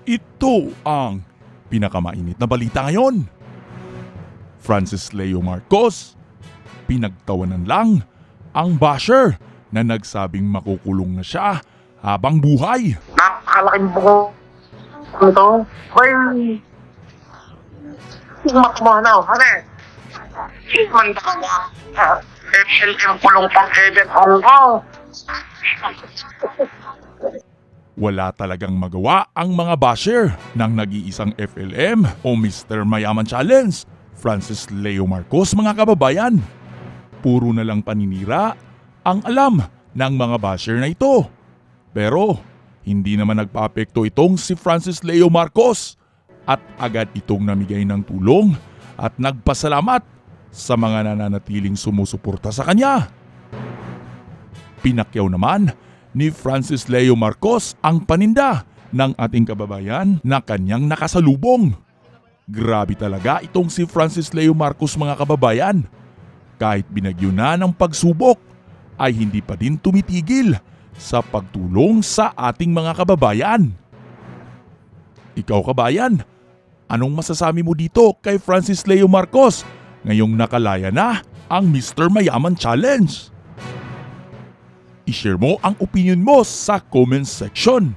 Ito ang pinakamainit na balita ngayon. Francis Leo Marcos, pinagtawanan lang ang basher na nagsabing makukulong na siya habang buhay. Napakalaking buko ito. May makmanaw. Hane, manda ka na. FLM kulong pang Eden Hongkong. Wala talagang magawa ang mga basher ng nag-iisang FLM o Mr. Mayaman Challenge, Francis Leo Marcos, mga kababayan. Puro na lang paninira ang alam ng mga basher na ito. Pero hindi naman nagpaapekto itong si Francis Leo Marcos at agad itong namigay ng tulong at nagpasalamat sa mga nananatiling sumusuporta sa kanya. Pinakyaw naman ni Francis Leo Marcos ang paninda ng ating kababayan na kanyang nakasalubong. Grabe talaga itong si Francis Leo Marcos, mga kababayan. Kahit binagyo na ng pagsubok ay hindi pa din tumitigil sa pagtulong sa ating mga kababayan. Ikaw, kabayan, anong masasabi mo dito kay Francis Leo Marcos ngayong nakalaya na ang Mr. Mayaman Challenge? I-share mo ang opinion mo sa comment section.